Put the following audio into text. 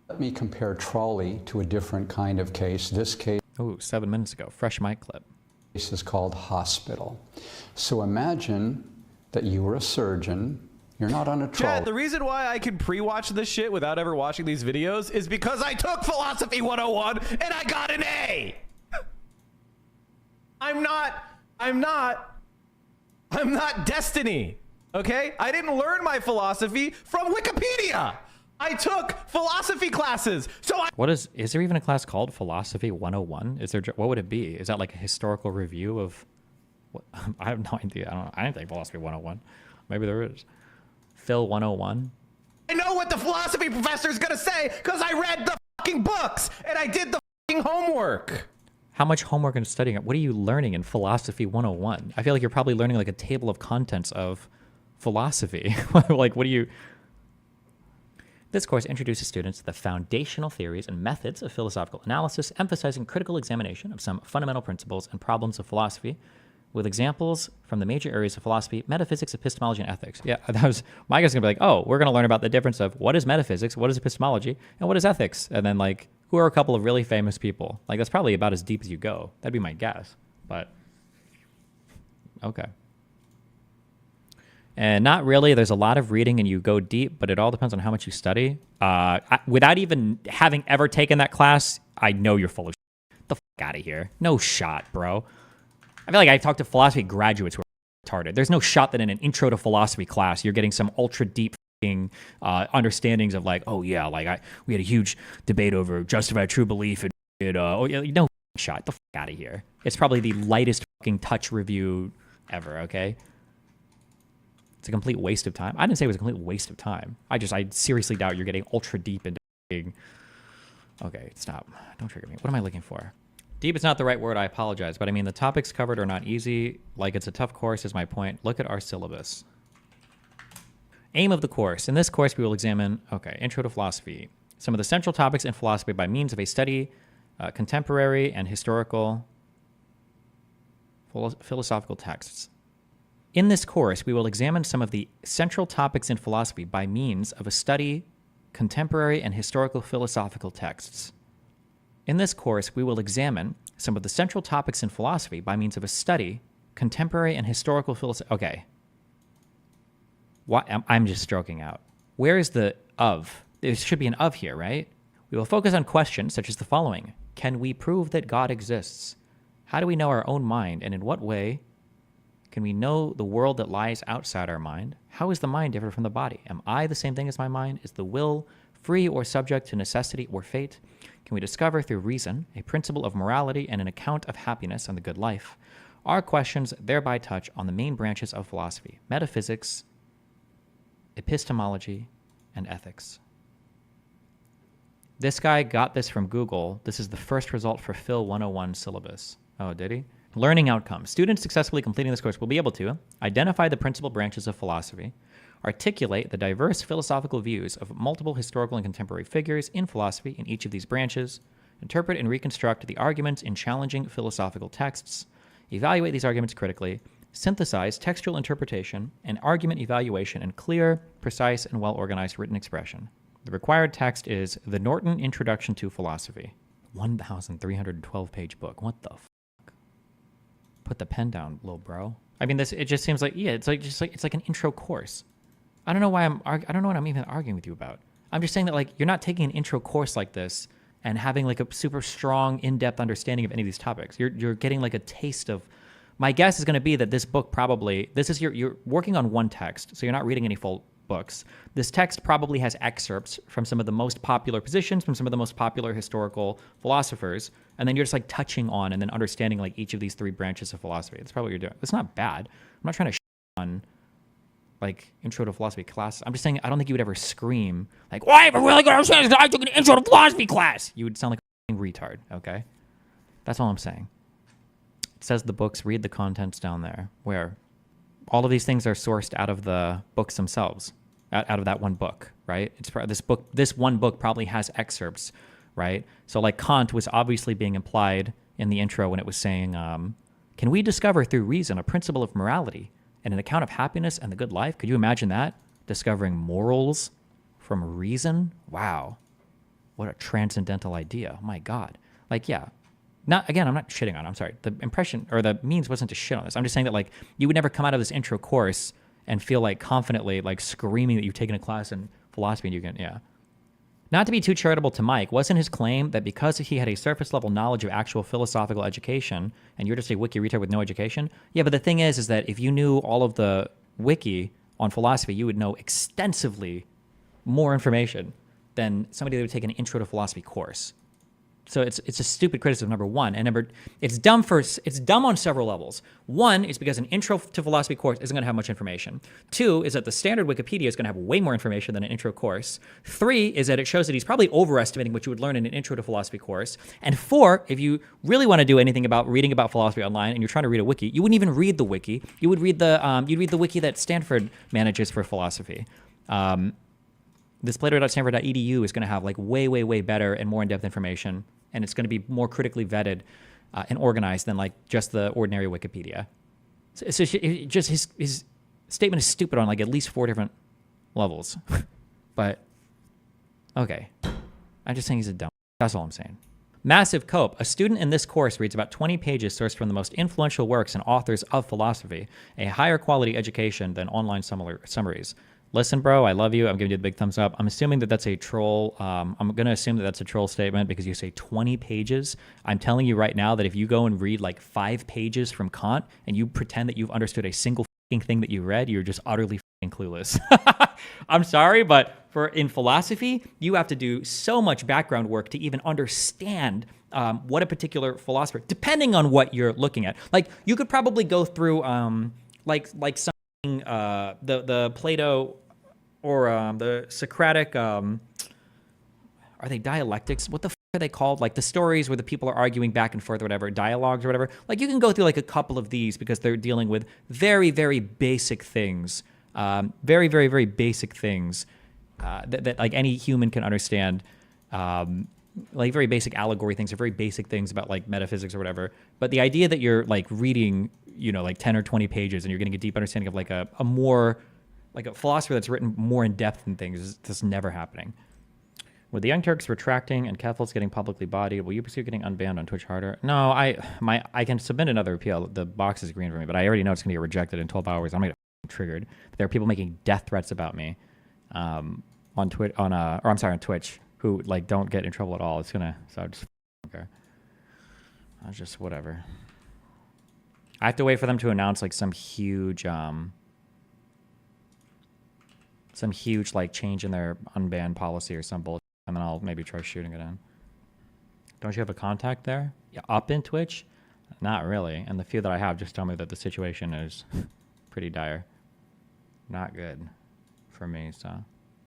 Let me compare trolley to a different kind of case. This case Oh, 7 minutes ago. Fresh mic clip. is called hospital. So imagine that you were a surgeon. You're not on a trolley. Chad, the reason why I can pre-watch this shit without ever watching these videos is because I took Philosophy 101 and I got an A. I'm not Destiny, okay? I didn't learn my philosophy from Wikipedia. I took philosophy classes, so Is there even a class called Philosophy 101? What would it be? Is that like a historical review of what? I have no idea. I don't think Philosophy 101. Maybe there is. Phil 101. I know what the philosophy professor is gonna say because I read the fucking books and I did the fucking homework. How much homework and studying? What are you learning in Philosophy 101? I feel like you're probably learning like a table of contents of philosophy. Like, what do you... This course introduces students to the foundational theories and methods of philosophical analysis, emphasizing critical examination of some fundamental principles and problems of philosophy, with examples from the major areas of philosophy, metaphysics, epistemology, and ethics. Yeah, that was... My guy's going to be like, oh, we're going to learn about the difference of what is metaphysics, what is epistemology, and what is ethics. And then, like, who are a couple of really famous people? Like, that's probably about as deep as you go. That'd be my guess. But, okay. And not really. There's a lot of reading and you go deep, but it all depends on how much you study. Without even having ever taken that class, I know you're full of shit. The fuck out of here. No shot, bro. I feel like I talked to philosophy graduates who are retarded. There's no shot that in an intro to philosophy class, you're getting some ultra deep understandings of like, oh yeah, like we had a huge debate over justified true belief and no shot. The fuck out of here. It's probably the lightest fucking touch review ever, okay? It's a complete waste of time. I didn't say it was a complete waste of time. I seriously doubt you're getting ultra deep into okay, stop. Don't trigger me. What am I looking for? Deep is not the right word, I apologize, but I mean the topics covered are not easy. Like it's a tough course is my point. Look at our syllabus. Aim of the course. In this course, we will examine, Intro to Philosophy. Some of the central topics in philosophy by means of a study, contemporary and historical philosophical texts. In this course, we will examine some of the central topics in philosophy by means of a study, contemporary and historical philosophical texts. In this course, we will examine some of the central topics in philosophy by means of a study, contemporary and historical philosophy. Okay. What? I'm just stroking out. Where is the of? There should be an of here, right? We will focus on questions such as the following. Can we prove that God exists? How do we know our own mind, and in what way can we know the world that lies outside our mind? How is the mind different from the body? Am I the same thing as my mind? Is the will free or subject to necessity or fate? Can we discover through reason a principle of morality and an account of happiness and the good life? Our questions thereby touch on the main branches of philosophy: metaphysics, epistemology, and ethics. This guy got this from Google. This is the first result for Phil 101 syllabus. Oh, did he? Learning outcomes. Students successfully completing this course will be able to identify the principal branches of philosophy, articulate the diverse philosophical views of multiple historical and contemporary figures in philosophy in each of these branches, interpret and reconstruct the arguments in challenging philosophical texts, evaluate these arguments critically, synthesize textual interpretation and argument evaluation in clear, precise, and well-organized written expression. The required text is The Norton Introduction to Philosophy. 1,312-page book. What the fuck? Put the pen down, little bro. I mean, it just seems like, yeah, it's like an intro course. I don't know why I don't know what I'm even arguing with you about. I'm just saying that, like, you're not taking an intro course like this and having like a super strong, in-depth understanding of any of these topics. You're getting like a taste of. My guess is going to be that this book probably, you're working on one text, so you're not reading any full books. This text probably has excerpts from some of the most popular positions, from some of the most popular historical philosophers, and then you're just like touching on and then understanding like each of these three branches of philosophy. That's probably what you're doing. It's not bad. I'm not trying to on like intro to philosophy class. I'm just saying I don't think you would ever scream like, "Well, I have a really good understanding that I took an intro to philosophy class." You would sound like a retard, okay? That's all I'm saying. It says the books, read the contents down there, where all of these things are sourced out of the books themselves, out of that one book, right? This one book probably has excerpts, right? So like Kant was obviously being implied in the intro when it was saying, can we discover through reason a principle of morality and an account of happiness and the good life? Could you imagine that? Discovering morals from reason? Wow. what a transcendental idea. Oh my God. Like, yeah. Not again, I'm not shitting on it. I'm sorry. The impression or the means wasn't to shit on this. I'm just saying that like you would never come out of this intro course and feel like confidently like screaming that you've taken a class in philosophy and you can, yeah. Not to be too charitable to Mike, wasn't his claim that because he had a surface level knowledge of actual philosophical education and you're just a wiki retard with no education? Yeah, but the thing is that if you knew all of the wiki on philosophy, you would know extensively more information than somebody that would take an intro to philosophy course. So it's a stupid criticism, number one. And it's dumb on several levels. One is because an intro to philosophy course isn't going to have much information. Two is that the standard Wikipedia is going to have way more information than an intro course. Three is that it shows that he's probably overestimating what you would learn in an intro to philosophy course. And four, if you really want to do anything about reading about philosophy online and you're trying to read a wiki, you wouldn't even read the wiki. You would read you'd read the wiki that Stanford manages for philosophy. This plato.stanford.edu is going to have like way, way, way better and more in-depth information. And it's going to be more critically vetted and organized than like just the ordinary Wikipedia. So just his statement is stupid on like at least 4 different levels. But okay, I'm just saying he's a dumb. That's all I'm saying. Massive Cope. A student in this course reads about 20 pages sourced from the most influential works and authors of philosophy, a higher quality education than online summaries. Listen, bro, I love you. I'm giving you the big thumbs up. I'm assuming that that's a troll. I'm going to assume that that's a troll statement because you say 20 pages. I'm telling you right now that if you go and read like 5 pages from Kant and you pretend that you've understood a single thing that you read, you're just utterly clueless. I'm sorry, but in philosophy, you have to do so much background work to even understand what a particular philosopher, depending on what you're looking at. Like you could probably go through like something the Plato or the Socratic, are they dialectics? What the are they called? Like the stories where the people are arguing back and forth or whatever, dialogues or whatever. Like you can go through like a couple of these because they're dealing with very, very basic things. Very, very, very basic things that like any human can understand. Like very basic allegory things or very basic things about like metaphysics or whatever. But the idea that you're like reading, like 10 or 20 pages and you're getting a deep understanding of like a more, like a philosopher that's written more in depth in things is just never happening. With the Young Turks retracting and Catholics getting publicly bodied, will you pursue getting unbanned on Twitch harder? No, I can submit another appeal. The box is green for me, but I already know it's going to get rejected in 12 hours. I'm going to get triggered. There are people making death threats about me on Twitch who like don't get in trouble at all. It's gonna, so I just okay. I just whatever. I have to wait for them to announce like some huge like change in their unban policy or some bullshit, and then I'll maybe try shooting it in. Don't you have a contact there? Yeah, up in Twitch? Not really. And the few that I have just tell me that the situation is pretty dire. Not good for me, so.